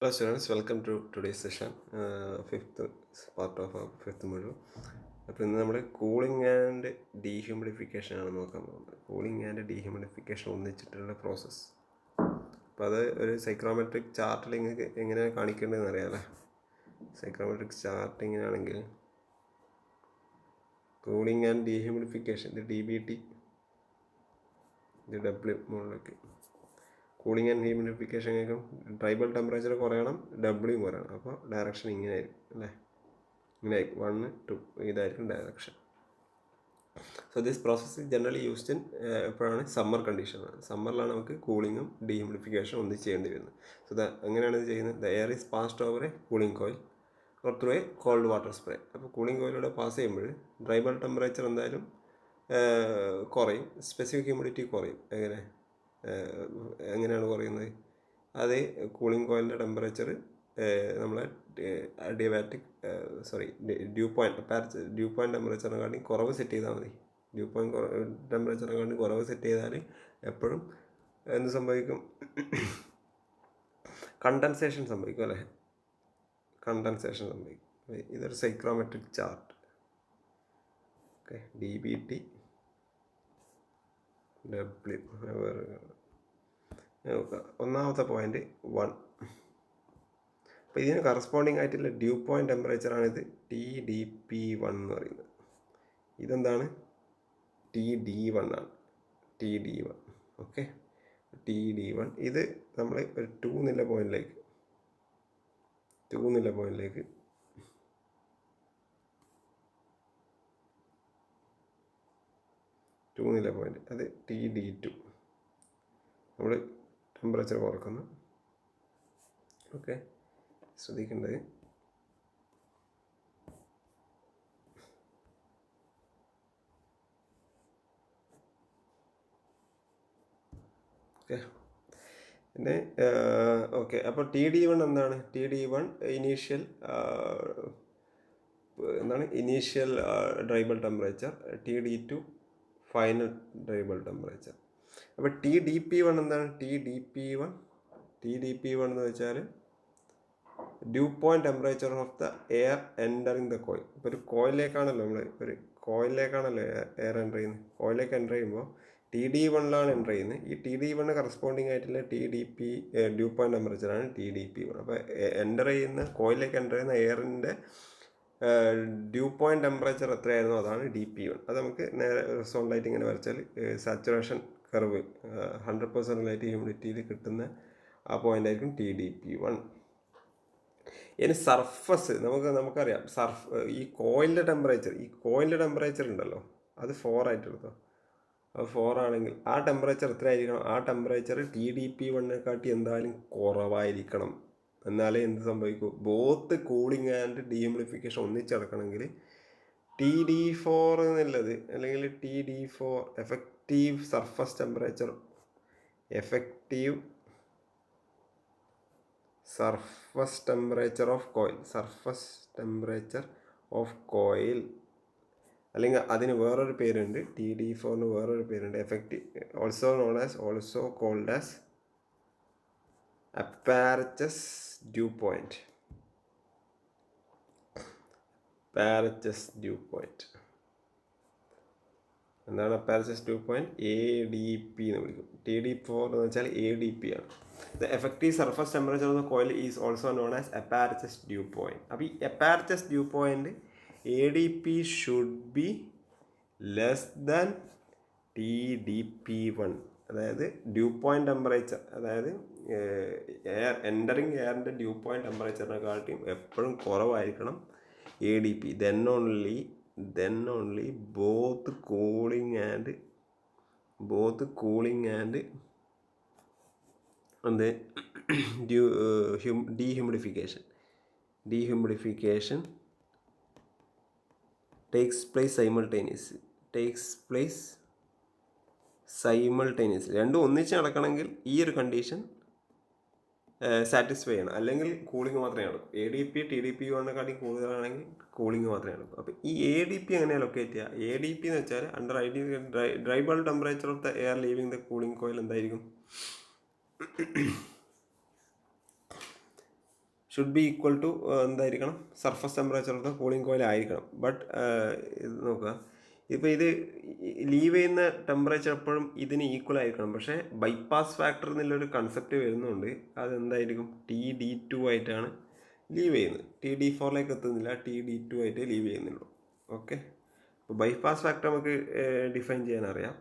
Hello students, welcome to today's session, fifth part of our fifth module. അപ്പോൾ ഇന്ന് നമ്മൾ cooling and dehumidification ആണ് നോക്കാൻ പോകുന്നത്. കൂളിംഗ് ആൻഡ് ഡീഹ്യൂമിഡിഫിക്കേഷൻ ഒന്നിച്ചിട്ടുള്ള പ്രോസസ്സ്. അപ്പോൾ അത് ഒരു സൈക്രോമെട്രിക് ചാർട്ടിൽ നിങ്ങൾക്ക് എങ്ങനെയാണ് കാണിക്കേണ്ടതെന്ന് അറിയാമല്ലേ. സൈക്രോമെട്രിക് ചാർട്ട് ഇങ്ങനെയാണെങ്കിൽ കൂളിംഗ് ആൻഡ് ഡീഹ്യൂമിഡിഫിക്കേഷൻ ഇത് DBT, ഇത് W മുകളിലേക്ക്. കൂളിംഗ് ആൻഡ് ഹ്യൂമിഡിഫിക്കേഷൻ ആയിരിക്കും. ട്രൈബൽ ടെമ്പറേച്ചർ കുറയണം, W കുറയണം. അപ്പോൾ ഡയറക്ഷൻ ഇങ്ങനെ ആയിരിക്കും അല്ലേ, ഇങ്ങനെ ആയിരിക്കും 1, 2 ഇതായിരിക്കും direction. So this process generally used in എപ്പോഴാണ് സമ്മർ കണ്ടീഷനാണ്. സമ്മറിലാണ് നമുക്ക് കൂളിങ്ങും ഡീഹ്യൂമിഡിഫിക്കേഷനും ഒന്നും ചെയ്യേണ്ടി വരുന്നത്. സോ എങ്ങനെയാണ് ഇത് ചെയ്യുന്നത്? The air is passed over A cooling coil or through a cold water spray. അപ്പോൾ കൂളിംഗ് കോയിലൂടെ പാസ് ചെയ്യുമ്പോൾ ട്രൈബൽ ടെമ്പറേച്ചർ എന്തായാലും കുറയും, സ്പെസിഫിക് ഹ്യൂമിഡിറ്റി കുറയും. എങ്ങനെയാണ് കുറയുന്നത്? അത് കൂളിംഗ് കോയിലിൻ്റെ ടെമ്പറേച്ചർ നമ്മളെ ഡ്യൂ പോയിൻറ്റ് ടെമ്പറേച്ചറിനെക്കാട്ടി കുറവ് സെറ്റ് ചെയ്താൽ മതി. ഡ്യൂ പോയിൻറ്റ് ടെമ്പറേച്ചറിനെക്കാട്ടി കുറവ് സെറ്റ് ചെയ്താൽ എപ്പോഴും എന്ത് സംഭവിക്കും? കണ്ടൻസേഷൻ സംഭവിക്കും അല്ലേ, കണ്ടൻസേഷൻ സംഭവിക്കും. ഇതൊരു psychrometric chart. Okay, DBT W. ഒന്നാമത്തെ പോയിന്റ് 1. അപ്പോൾ ഇതിന് കറസ്പോണ്ടിങ് ആയിട്ടുള്ള ഡ്യൂ പോയിൻറ്റ് ടെമ്പറേച്ചറാണിത് TDP1 എന്ന് പറയുന്നത്. ഇതെന്താണ്? TD1 ആണ്, TD1. ഓക്കെ, TD1 ഇത് നമ്മൾ ഒരു 2 എന്നുള്ള പോയിന്റിലേക്ക് 2 എന്നുള്ള പോയിന്റ് അത് TD2 നമ്മൾ ടെമ്പറേച്ചർ കുറക്കുന്നു. ഓക്കെ, ശ്രദ്ധിക്കേണ്ടത് ഓക്കെ. പിന്നെ ഓക്കെ, അപ്പോൾ TD1 എന്താണ്? TD1 initial dry bulb temperature, TD2 final dry bulb temperature. അപ്പോൾ TDP1 എന്താണ്? TDP1 എന്ന് വെച്ചാൽ dew point temperature of the air entering the coil. ഇപ്പോൾ ഒരു കോയിലേക്കാണല്ലോ എയർ എൻ്റർ ചെയ്യുന്നത്. കോയിലേക്ക് എൻ്റർ ചെയ്യുമ്പോൾ TD1 എൻ്റർ ചെയ്യുന്നത്. ഈ TD1 കറസ്പോണ്ടിങ് ആയിട്ടുള്ള ഡ്യൂ പോയിൻറ്റ് ടെമ്പറേച്ചറാണ് TDP1. അപ്പോൾ കോയിലേക്ക് എൻ്റർ ചെയ്യുന്ന എയറിൻ്റെ ഡ്യൂ പോയിൻറ്റ് ടെമ്പറേച്ചർ എത്രയായിരുന്നു അതാണ് DP1. അത് നമുക്ക് നേരെ റിസോൾട്ടായിട്ട് ഇങ്ങനെ വരച്ചാൽ സാച്ചുറേഷൻ കർവ് 100% റിലേറ്റീവ് ഹ്യൂമിഡിറ്റിയിൽ കിട്ടുന്ന ആ പോയിൻ്റ് ആയിരിക്കും TDP1. ഇനി സർഫസ് നമുക്കറിയാം. ഈ കോയിലിൻ്റെ ടെമ്പറേച്ചർ ഉണ്ടല്ലോ, അത് 4 ആയിട്ട് എടുത്തോ. അത് 4 ആണെങ്കിൽ ആ ടെമ്പറേച്ചർ എത്ര ആയിരിക്കണം? ആ ടെമ്പറേച്ചർ TDP1 എന്തായാലും കുറവായിരിക്കണം. എന്നാലേ എന്ത് സംഭവിക്കൂ? ബോത്ത് കൂളിംഗ് ആൻഡ് ഡീഹ്യൂമിഡിഫിക്കേഷൻ ഒന്നിച്ചടക്കണമെങ്കിൽ TD4 എന്നുള്ളത്, അല്ലെങ്കിൽ TD4 effective surface temperature of coil, അല്ലെങ്കിൽ അതിന് വേറൊരു പേരുണ്ട്. TD4 വേറൊരു പേരുണ്ട്, also called as apparatus dew point. എന്താണ് അപ്പാരച്ചസ് ഡ്യൂ പോയിൻറ്റ്? ADP എന്ന് വിളിക്കും. TD4 എന്ന് വെച്ചാൽ ADP ആണ്. The effective surface temperature of the coil is also known as apparatus dew point. അപ്പോൾ ഈ apparatus dew point ADP should be less than TDP1. അതായത് due point temperature, അതായത് എയറിൻ്റെ due point ടെമ്പറേച്ചറിനെക്കാട്ടിയും എപ്പോഴും കുറവായിരിക്കണം ADP. then only both cooling and dehumidification takes place simultaneously. രണ്ടും ഒന്നിച്ച് നടക്കണമെങ്കിൽ ഈ ഒരു കണ്ടീഷൻ സാറ്റിസ്ഫൈ ചെയ്യണം, അല്ലെങ്കിൽ കൂളിംഗ് മാത്രമേ നടക്കും. ADP TDP1 കൂടുതലാണെങ്കിൽ കൂളിംഗ് മാത്രമേ നടക്കും. അപ്പോൾ ഈ ADP എങ്ങനെയാണ് ലൊക്കേറ്റ് ചെയ്യുക? ADP എന്ന് വെച്ചാൽ under dry bulb temperature of the air living the cooling coil എന്തായിരിക്കും? ഷുഡ് ബി ഈക്വൽ ടു എന്തായിരിക്കണം, surface temperature of the cooling coil ആയിരിക്കണം. ബട്ട് ഇത് നോക്കുക, ഇപ്പോൾ ഇത് ലീവ് ചെയ്യുന്ന ടെമ്പറേച്ചർ എപ്പോഴും ഇതിന് ഈക്വൽ ആയിരിക്കണം. പക്ഷേ ബൈപ്പാസ് ഫാക്ടർ എന്നുള്ളൊരു കൺസെപ്റ്റ് വരുന്നുണ്ട്. അതെന്തായിരിക്കും, TD2 ആയിട്ടാണ് ലീവ് ചെയ്യുന്നത്. TD4ലേക്ക് എത്തുന്നില്ല, TD2 ആയിട്ട് ലീവ് ചെയ്യുന്നുള്ളൂ. ഓക്കെ, അപ്പോൾ ബൈപ്പാസ് ഫാക്ടർ നമുക്ക് ഡിഫൈൻ ചെയ്യാൻ അറിയാം.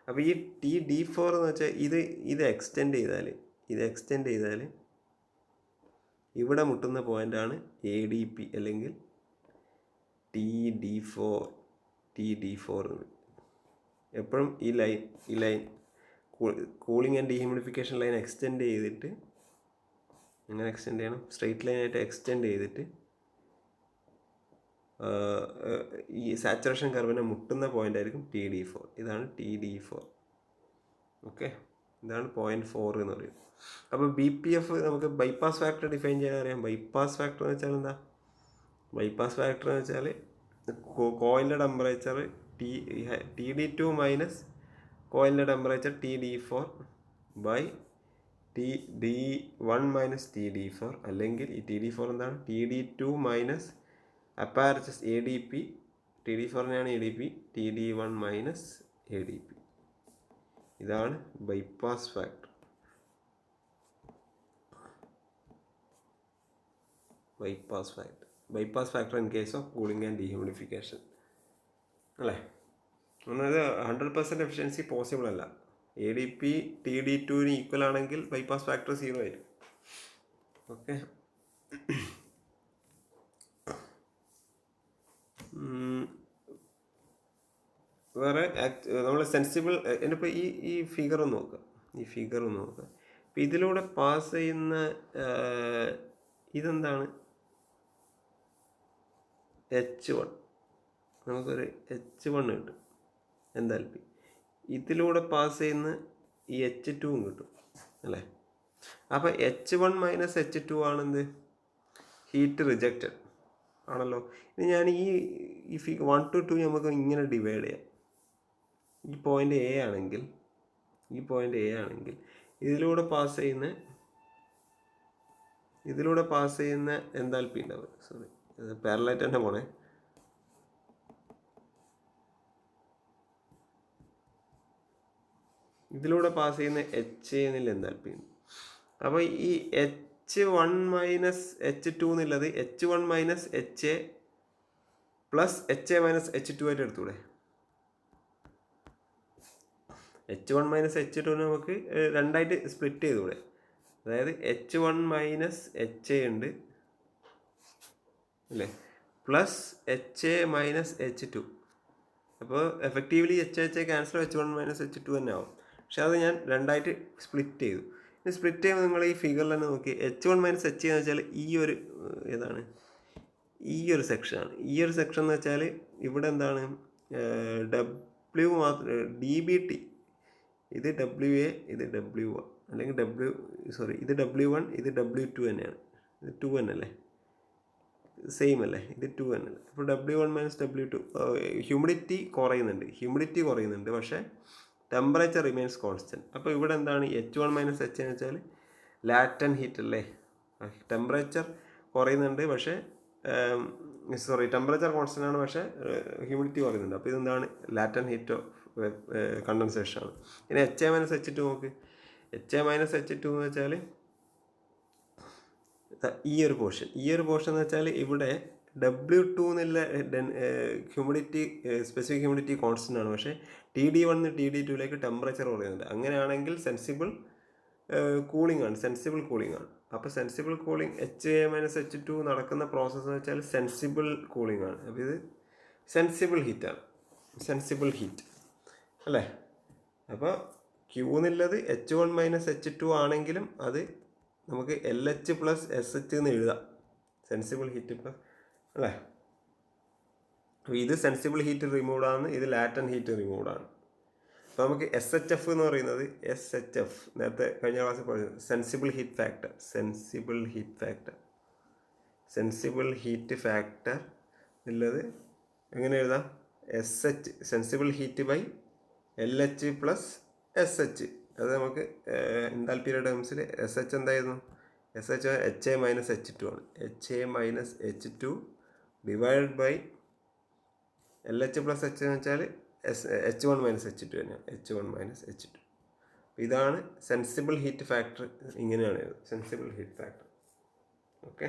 അപ്പോൾ ഈ TD4 എന്ന് വെച്ചാൽ ഇത് എക്സ്റ്റെൻഡ് ചെയ്താൽ ഇവിടെ മുട്ടുന്ന പോയിൻ്റാണ് ADP അല്ലെങ്കിൽ TD4 എന്ന്. എപ്പോഴും ഈ line cooling and dehumidification line extend ചെയ്തിട്ട്, എങ്ങനെ എക്സ്റ്റെൻഡ് ചെയ്യണം, സ്ട്രെയിറ്റ് ലൈനായിട്ട് എക്സ്റ്റെൻഡ് ചെയ്തിട്ട് ഈ സാച്ചുറേഷൻ കർവിനെ മുട്ടുന്ന പോയിൻ്റ് ആയിരിക്കും TD4. ഇതാണ് TD4. ഓക്കെ, ഇതാണ് 0.4 എന്ന് പറയുന്നത്. അപ്പോൾ BPF നമുക്ക് ബൈപ്പാസ് ഫാക്ടർ ഡിഫൈൻ ചെയ്യാൻ അറിയാം. ബൈപ്പാസ് ഫാക്ടർ എന്ന് വെച്ചാൽ എന്താ, ബൈപ്പാസ് ഫാക്ടർ എന്ന് വെച്ചാൽ കോയിലിൻ്റെ ടെമ്പറേച്ചർ TD2 മൈനസ് കോയിലിൻ്റെ temperature TD4 by TD1 minus TD4, അല്ലെങ്കിൽ ഈ TD4 എന്താണ്, TD2 മൈനസ് അപ്പാരച്ചസ് ADP, TD4നെയാണ് ADP, TD1 മൈനസ് ADP. ഇതാണ് bypass factor. Bypass factor in case of cooling and dehumidification അല്ലേ. എന്നത് 100% എഫിഷ്യൻസി പോസിബിൾ അല്ല. ADP TD2ന് ഈക്വൽ ആണെങ്കിൽ ബൈപ്പാസ് ഫാക്ടർ 0 ആയിരിക്കും. ഓക്കെ, വേറെ നമ്മൾ സെൻസിബിൾ എന്നിപ്പോൾ ഈ ഫിഗർ ഒന്ന് നോക്കുക. ഇപ്പം ഇതിലൂടെ പാസ് ചെയ്യുന്ന ഇതെന്താണ്, H1. നമുക്കൊരു H1 കിട്ടും എന്താൽപ്പി. ഇതിലൂടെ പാസ് ചെയ്യുന്ന ഈ H2 കിട്ടും അല്ലേ. അപ്പം H1 minus H2 ആണെന്ത്, heat rejected ആണല്ലോ. ഇനി ഞാൻ ഈ 1 to 2 നമുക്ക് ഇങ്ങനെ ഡിവൈഡ് ചെയ്യാം. ഈ പോയിൻ്റ് A ആണെങ്കിൽ ഇതിലൂടെ പാസ് ചെയ്യുന്ന എന്താൽപ്പി ഉണ്ടാവും. സോറി, പാരലൈറ്റ് തന്നെ പോണേ. ഇതിലൂടെ പാസ് ചെയ്യുന്ന HA എന്നുള്ള എന്താൽപ്പി ഉണ്ട്. അപ്പോൾ ഈ H1 മൈനസ് H2 എന്നുള്ളത് H1 minus HA plus HA minus H2 ആയിട്ട് എടുത്തൂടെ. H1 മൈനസ് H2 നമുക്ക് രണ്ടായിട്ട് സ്പ്ലിറ്റ് ചെയ്തൂടെ. അതായത് H1 മൈനസ് HA ഉണ്ട് അല്ലേ, പ്ലസ് HA മൈനസ് H2. അപ്പോൾ effectively HA cancel H1 minus H2 തന്നെ ആവും. പക്ഷെ അത് ഞാൻ രണ്ടായിട്ട് സ്പ്ലിറ്റ് ചെയ്തു. ഇനി സ്പ്ലിറ്റ് ചെയ്യുമ്പോൾ നിങ്ങൾ ഈ ഫിഗറിൽ തന്നെ നോക്കി, H1 മൈനസ് HA എന്ന് വെച്ചാൽ ഈ ഒരു സെക്ഷനാണ്. ഈ ഒരു സെക്ഷൻ എന്ന് വെച്ചാൽ ഇവിടെ എന്താണ്, W മാത്രം, DBT. ഇത് WA, ഇത് W1, അല്ലെങ്കിൽ ഇത് W1, ഇത് W2 തന്നെയാണ്. ഇത് 2 തന്നെയല്ലേ, സെയിം അല്ലേ, ഇത് 2 തന്നെയല്ലേ. അപ്പോൾ W1 മൈനസ് W2, ഹ്യൂമിഡിറ്റി കുറയുന്നുണ്ട് പക്ഷേ ടെമ്പറേച്ചർ റിമെയിൻസ് കോൺസ്റ്റൻറ്റ്. അപ്പോൾ ഇവിടെ എന്താണ്, H1 മൈനസ് HA എന്ന് വെച്ചാൽ ലാറ്റൻ ഹീറ്റ് അല്ലേ. ടെമ്പറേച്ചർ കുറയുന്നുണ്ട് പക്ഷേ ടെമ്പറേച്ചർ കോൺസ്റ്റൻ്റ് ആണ്, പക്ഷേ ഹ്യൂമിഡിറ്റി കുറയുന്നുണ്ട്. അപ്പോൾ ഇതെന്താണ്, ലാറ്റൻ ഹീറ്റ് ഓഫ് കണ്ടൻസേഷൻ ആണ്. ഇനി HA മൈനസ് H2 നോക്ക്. HA മൈനസ് H2 എന്ന് വെച്ചാൽ ഈ ഒരു പോർഷൻ എന്ന് വെച്ചാൽ ഇവിടെ W2 എന്നുള്ള ഹ്യൂമിഡിറ്റി, സ്പെസിഫിക് ഹ്യൂമിഡിറ്റി കോൺസ്റ്റൻ്റ് ആണ്, പക്ഷേ TD1 TD2ലേക്ക് ടെമ്പറേച്ചർ കുറയുന്നുണ്ട്. അങ്ങനെയാണെങ്കിൽ സെൻസിബിൾ കൂളിംഗ് ആണ്. അപ്പോൾ sensible cooling HA minus H2 നടക്കുന്ന പ്രോസസ്സ് എന്ന് വെച്ചാൽ സെൻസിബിൾ കൂളിംഗ് ആണ്. അപ്പോൾ ഇത് സെൻസിബിൾ ഹീറ്റ് അല്ലേ. അപ്പോൾ Q എന്നുള്ളത് H1 മൈനസ് H2 ആണെങ്കിലും അത് നമുക്ക് LH പ്ലസ് SH എന്ന് എഴുതാം, സെൻസിബിൾ ഹീറ്റ് പ്ലസ് അല്ലേ. അപ്പോൾ ഇത് സെൻസിബിൾ ഹീറ്റ് റിമൂവ്ഡ് ആണ്, ഇത് ലാറ്റൻ ഹീറ്റ് റിമൂവ്ഡ് ആണ്. അപ്പോൾ നമുക്ക് SHF എന്ന് പറയുന്നത്, നേരത്തെ കഴിഞ്ഞ ക്ലാസ്സിൽ പറഞ്ഞത് സെൻസിബിൾ ഹീറ്റ് ഫാക്ടർ ഉള്ളത് എങ്ങനെ എഴുതാം, SH sensible heat by LH plus SH അത് നമുക്ക് എൻതാൽപ്പിയുടെ ടേംസിൽ SH എന്തായിരുന്നു? SH HA മൈനസ് H2 ആണ്. HA minus H2 divide by LH plus H എന്ന് വെച്ചാൽ H1 മൈനസ് H2 തന്നെയാണ്. H1 minus H2. ഇതാണ് സെൻസിബിൾ ഹീറ്റ് ഫാക്ടർ. ഇങ്ങനെയാണ് സെൻസിബിൾ ഹീറ്റ് ഫാക്ടർ. ഓക്കെ.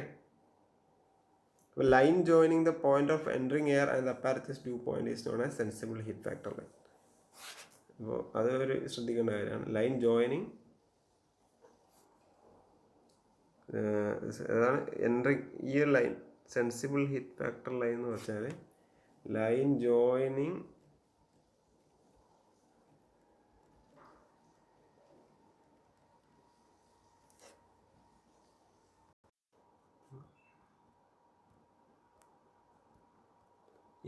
അപ്പോൾ line joining the point of entering air and apparatus due point is known as sensible heat factor line. അപ്പോൾ അതൊരു ശ്രദ്ധിക്കേണ്ട കാര്യമാണ്. Line joining അതാണ് entering. ഈ ഒരു line sensible heat factor line എന്ന് വെച്ചാൽ ലൈൻ ജോയിനിങ്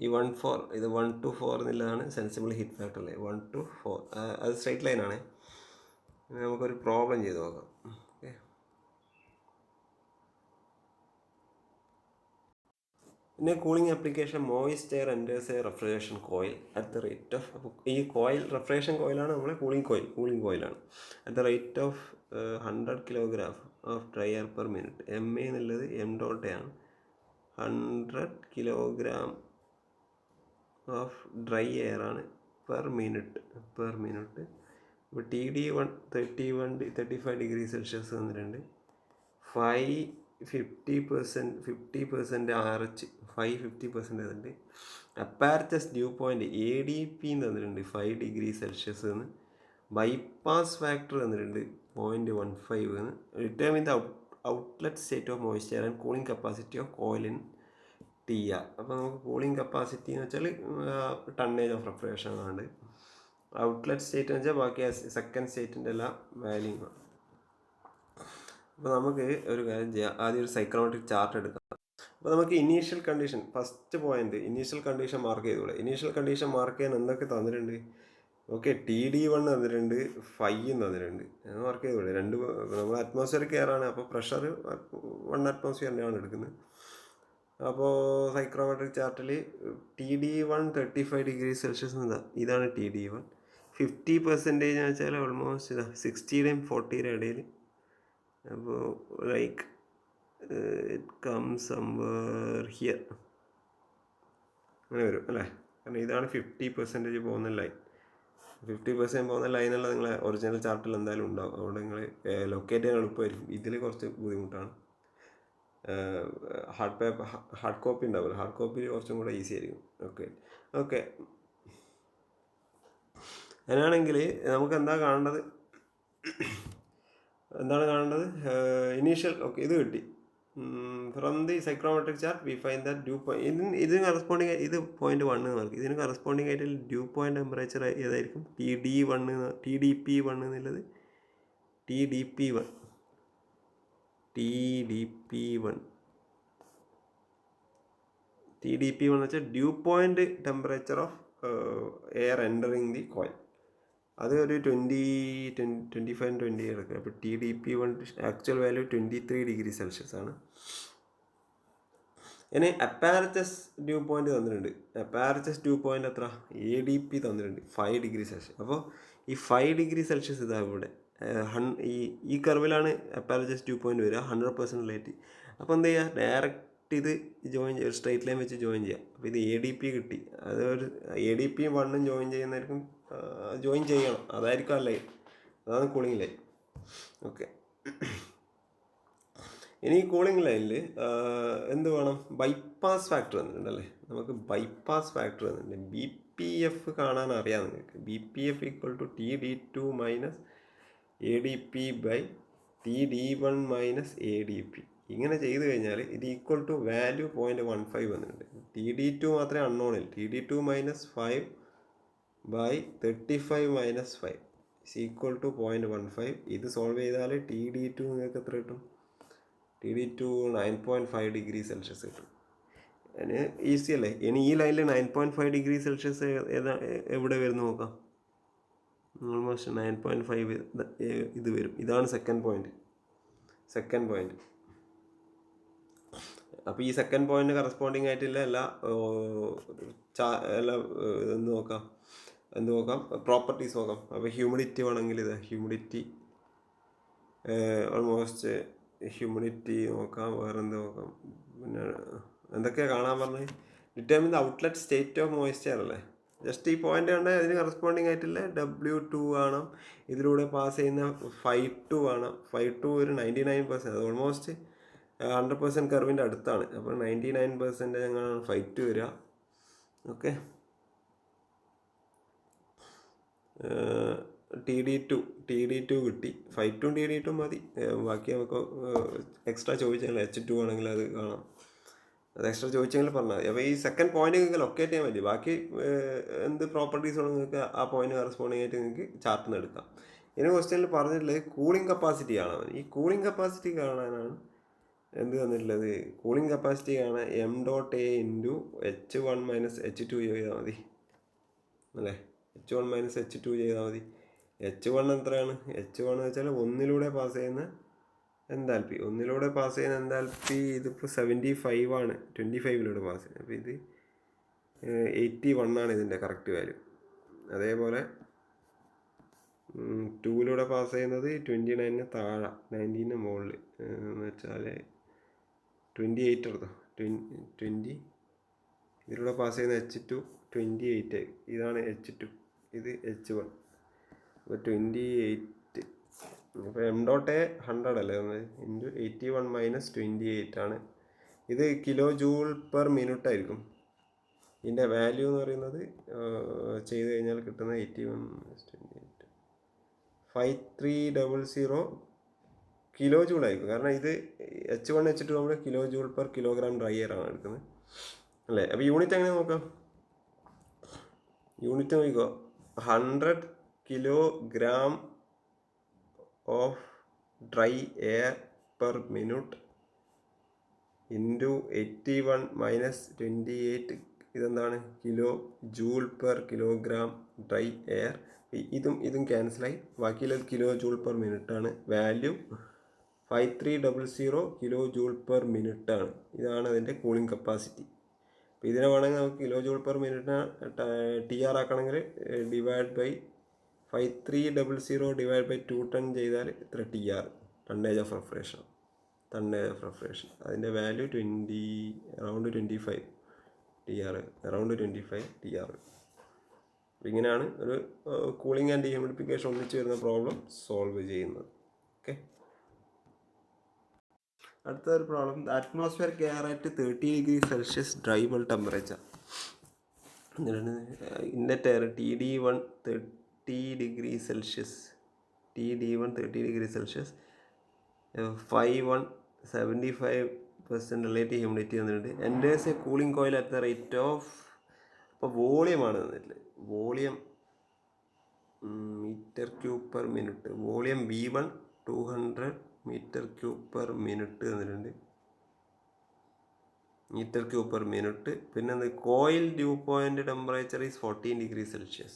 ഈ 1-4 ഇത് 1 to 4 എന്നുള്ളതാണ് sensible heat factor line. 1 to 4 അത് സ്ട്രൈറ്റ് ലൈനാണ്. നമുക്കൊരു പ്രോബ്ലം ചെയ്ത് നോക്കാം. ഓക്കെ. പിന്നെ cooling application moist air enters a refrigeration coil at the rate of. അപ്പോൾ ഈ കോയിൽ റെഫ്രിജറേഷൻ കോയിലാണ് നമ്മളെ കൂളിംഗ് കോയിലാണ്. At the rate of 100 kilogram of dry air per minute. MA എന്നുള്ളത് m.A ആണ്. 100 കിലോഗ്രാം ഓഫ് ഡ്രൈ എയർ ആണ് per minute. ഇപ്പോൾ TD1 35 degree Celsius വന്നിട്ടുണ്ട്. 50% RH 50% അതുണ്ട്. അപ്പാരറ്റസ് ഡ്യൂ പോയിന്റ് ADP തന്നിട്ടുണ്ട് 5 ഡിഗ്രി സെൽഷ്യസ് എന്ന്. ബൈപ്പാസ് ഫാക്ടർ തന്നിട്ടുണ്ട് 0.15 എന്ന്. Determine the outlet state of moisture and cooling capacity of coil in TR. അപ്പോൾ നമുക്ക് കൂളിംഗ് കപ്പാസിറ്റി എന്ന് വെച്ചാൽ ടണ്ണേജ് ഓഫ് റെഫ്രിജറേഷൻ ആണ്. ഔട്ട്ലെറ്റ് സ്റ്റേറ്റ് എന്ന് വെച്ചാൽ ബാക്കി സെക്കൻഡ് സ്റ്റേറ്റിൻ്റെ എല്ലാ വാല്യൂ ആണ്. അപ്പോൾ നമുക്ക് ഒരു കാര്യം ചെയ്യാം. ആദ്യം ഒരു സൈക്രോമെട്രിക് ചാർട്ട് എടുക്കാം. അപ്പോൾ നമുക്ക് initial condition, first point initial condition mark ചെയ്തൂടെ. ഇനീഷ്യൽ കണ്ടീഷൻ മാർക്ക് ചെയ്യാൻ എന്തൊക്കെ തന്നിട്ടുണ്ട്? ഓക്കെ, TD1 തന്നിട്ടുണ്ട്, 5 തന്നിട്ടുണ്ട്. മാർക്ക് ചെയ്തൂടെ. നമ്മൾ അറ്റ്മോസ്ഫിയറിക് എയർ ആണ്. അപ്പോൾ പ്രഷർ 1 അറ്റ്മോസ്ഫിയറിൻ്റെയാണ് എടുക്കുന്നത്. അപ്പോൾ സൈക്രോമെട്രിക് ചാർട്ടിൽ TD1 35 ഡിഗ്രി സെൽഷ്യസ് ഇതാണ് TD1. 50% എന്ന് വെച്ചാൽ ഓൾമോസ്റ്റ് 60-യും 40-യും ഇടയിൽ. അപ്പോൾ like it comes somewhere here അങ്ങനെ വരും അല്ലേ. കാരണം ഇതാണ് 50% പോകുന്ന ലൈൻ. 50% പോകുന്ന ലൈനുള്ള നിങ്ങളെ ഒറിജിനൽ ചാർട്ടിൽ എന്തായാലും ഉണ്ടാവും. അതുകൊണ്ട് നിങ്ങൾ ലൊക്കേറ്റ് ചെയ്യാൻ എളുപ്പമായിരിക്കും. ഇതിൽ കുറച്ച് ബുദ്ധിമുട്ടാണ്. ഹാർഡ് കോപ്പി ഉണ്ടാവില്ല. ഹാർഡ് കോപ്പിയിൽ കുറച്ചും കൂടെ ഈസി ആയിരിക്കും. ഓക്കെ. അങ്ങനെയാണെങ്കിൽ നമുക്ക് എന്താണ് കാണേണ്ടത്? ഇനീഷ്യൽ. ഓക്കെ, ഇത് കിട്ടി. From the psychrometric chart we find that due point ഇതിന് കറസ്പോണ്ടിങ് ഇത് 0.1 മാർക്ക്. ഇതിന് കറസ്പോണ്ടിങ് ആയിട്ട് ഡ്യൂ പോയിന്റ് ടെമ്പറേച്ചർ ഏതായിരിക്കും? TDP1 എന്നുള്ളത് TDP1 എന്ന് വെച്ചാൽ due point temperature of air entering the coil. അത് ഒരു 25-20 എടുക്കുക. അപ്പോൾ TDP1 actual value 23 degree Celsius ആണ്. ഇനി അപ്പാരറ്റസ് ഡ്യൂ പോയിന്റ് തന്നിട്ടുണ്ട്. അപ്പാരറ്റസ് ഡ്യൂ പോയിന്റ് എത്ര? ADP തന്നിട്ടുണ്ട് 5 ഡിഗ്രി സെൽഷ്യസ്. അപ്പോൾ ഈ 5 ഡിഗ്രി സെൽഷ്യസ് ഇതാ ഇവിടെ ഈ കർവിലാണ് അപ്പാരറ്റസ് ഡ്യൂ പോയിന്റ് വരിക. 100% ലൈറ്റ്. അപ്പോൾ എന്ത് ചെയ്യുക? ഡയറക്റ്റ് ഇത് ഒരു സ്ട്രൈറ്റ് ലൈൻ വെച്ച് ജോയിൻ ചെയ്യാം. അപ്പോൾ ഇത് ADP കിട്ടി. അത് ഒരു ADP1 ജോയിൻ ചെയ്യുന്നതായിരിക്കും. ജോയിൻ ചെയ്യണം, അതായിരിക്കും ആ ലൈൻ. അതാണ് കൂളിംഗ് ലൈൻ. ഓക്കെ. ഇനി ഈ കൂളിംഗ് ലൈനിൽ എന്ത് വേണം? ബൈപ്പാസ് ഫാക്ടർ തന്നിട്ടുണ്ടല്ലേ. നമുക്ക് ബൈപ്പാസ് ഫാക്ടർ തന്നിട്ടുണ്ട്. BPF കാണാൻ അറിയാം നിങ്ങൾക്ക്. BPF = TD2 minus ADP by TD1 minus ADP. ഇങ്ങനെ ചെയ്ത് കഴിഞ്ഞാൽ ഇത് ഈക്വൽ ടു വാല്യൂ 0.15 വന്നിട്ടുണ്ട്. TD2 മാത്രമേ അൺനോണിൽ. TD2 minus 5 by 35 minus 5 is equal to 0.15. ഇത് സോൾവ് ചെയ്താൽ TD2 നിങ്ങൾക്ക് എത്ര കിട്ടും? TD2 9.5 ഡിഗ്രി സെൽഷ്യസ് കിട്ടും. അതിന് ഈസി അല്ലേ. ഇനി ഈ ലൈനിൽ 9.5 ഡിഗ്രി സെൽഷ്യസ് എവിടെ വരുന്നു നോക്കാം. ഓൾമോസ്റ്റ് 9.5 ഇത് വരും. ഇതാണ് സെക്കൻഡ് പോയിന്റ്. അപ്പോൾ ഈ സെക്കൻഡ് പോയിന്റ് കറസ്പോണ്ടിങ് ആയിട്ടുള്ള എല്ലാ ഇതെന്ന് നോക്കാം. എന്ത് നോക്കാം, പ്രോപ്പർട്ടീസ് നോക്കാം. അപ്പോൾ ഹ്യൂമിഡിറ്റി വേണമെങ്കിൽ ഇത് ഹ്യൂമിഡിറ്റി ഓൾമോസ്റ്റ് ഹ്യൂമിഡിറ്റി നോക്കാം. വേറെന്ത് നോക്കാം, പിന്നെ എന്തൊക്കെയാണ് കാണാൻ പറഞ്ഞത്, determine the outlet state of moisture അല്ലേ. ജസ്റ്റ് ഈ പോയിന്റ് കണ്ട് അതിന് കറസ്പോണ്ടിങ് ആയിട്ടുള്ള W2 കാണാം. ഇതിലൂടെ പാസ് ചെയ്യുന്ന φ2 കാണാം. φ2 ഒരു 99%, അത് ഓൾമോസ്റ്റ് 100% കർവിൻ്റെ അടുത്താണ്. അപ്പോൾ 99% ഞങ്ങളാണ് φ2 വരിക. ഓക്കെ, TD2 കിട്ടി. φ2 TD2 മതി. ബാക്കി നമുക്ക് എക്സ്ട്രാ ചോദിച്ചാൽ H2 ആണെങ്കിൽ അത് കാണാം. അത് എക്സ്ട്രാ ചോദിച്ചെങ്കിൽ പറഞ്ഞാൽ മതി. അപ്പോൾ ഈ സെക്കൻഡ് പോയിന്റ് നിങ്ങൾക്ക് ലൊക്കേറ്റ് ചെയ്യാൻ പറ്റി. ബാക്കി എന്ത് പ്രോപ്പർട്ടീസ് ഉണ്ടോ നിങ്ങൾക്ക് ആ പോയിന്റ് കറസ്പോണ്ടിങ് ആയിട്ട് നിങ്ങൾക്ക് ചാർട്ടിൽ നിന്ന് എടുക്കാം. ഇനി ക്വസ്റ്റ്യനിൽ പറഞ്ഞിട്ടുള്ളത് കൂളിംഗ് കപ്പാസിറ്റി കാണാൻ. ഈ കൂളിംഗ് കപ്പാസിറ്റി കാണാനാണ് എന്ത് തന്നിട്ടുള്ളത്, കൂളിംഗ് കപ്പാസിറ്റി കാണാൻ m.A × H1 - H2 ചെയ്താൽ മതി അല്ലേ. H1 - H2 ചെയ്താൽ മതി. H1 എത്രയാണ്, H1 എന്ന് വെച്ചാൽ ഒന്നിലൂടെ പാസ് ചെയ്യുന്ന എന്താൽപ്പി, ഇതിപ്പോൾ 75 ആണ്, 25ലൂടെ പാസ് ചെയ്യുന്നത്. അപ്പോൾ ഇത് 81 ആണ് ഇതിൻ്റെ കറക്റ്റ് വാല്യൂ. അതേപോലെ 2ലൂടെ പാസ് ചെയ്യുന്നത് 29 താഴെ, 19 മുകളിൽ എന്ന് വെച്ചാൽ 28 എടുത്തോ, 20. ഇതിലൂടെ പാസ് ചെയ്യുന്ന H2 28, ഇതാണ് H2, ഇത് H1. അപ്പോൾ 28. അപ്പോൾ m.A 100 അല്ലേ, 81 - 28 ആണ്. ഇത് kJ/min ആയിരിക്കും. ഇതിൻ്റെ വാല്യൂ എന്ന് പറയുന്നത് ചെയ്ത് കഴിഞ്ഞാൽ കിട്ടുന്ന 81 - 28 5300 kJ ആയിരിക്കും. കാരണം ഇത് H1 H2 നമ്മൾ kJ/kg ഡ്രൈ എയർ ആണ് എടുക്കുന്നത് അല്ലേ. അപ്പോൾ യൂണിറ്റ് എങ്ങനെ നോക്കാം, യൂണിറ്റ് നോക്കിക്കോ, 100 kg of dry air per minute into 81 - 28, ഇതെന്താണ്, kJ/kg ഡ്രൈ എയർ. ഇതും ക്യാൻസലായി, ബാക്കിയുള്ളത് kJ/min ആണ്. വാല്യൂ 5300 kJ/min ആണ്. ഇതാണ് അതിൻ്റെ കൂളിംഗ് കപ്പാസിറ്റി. അപ്പോൾ ഇതിനെ വേണമെങ്കിൽ നമുക്ക് kJ/min TR ആക്കണമെങ്കിൽ ഡിവൈഡ് ബൈ 5300 ഡിവൈഡ് ബൈ 210 ചെയ്താൽ ഇത്ര TR, ടണ്ണേജ് ഓഫ് റെഫ്രിജറേഷൻ. അതിൻ്റെ value around 25 TR, around 25 TR. ഇങ്ങനെയാണ് ഒരു കൂളിംഗ് ആൻഡ് ഡീഹ്യൂമിഡിഫിക്കേഷൻ ഒന്നിച്ച് വരുന്ന പ്രോബ്ലം സോൾവ് ചെയ്യുന്നത്. ഓക്കെ, അടുത്തൊരു problem, atmospheric air at 30°C dry bulb temperature. Inlet air TD1 30°C, Φ1 75% relative humidity തന്നിട്ടുണ്ട്. Enters a cooling coil at the rate of, അപ്പോൾ വോളിയമാണ് തന്നിട്ടില്ല, volume m3/min, volume V1 200 m3/min തന്നിട്ടുണ്ട്, m3/min. പിന്നെ coil due point temperature is 14°C.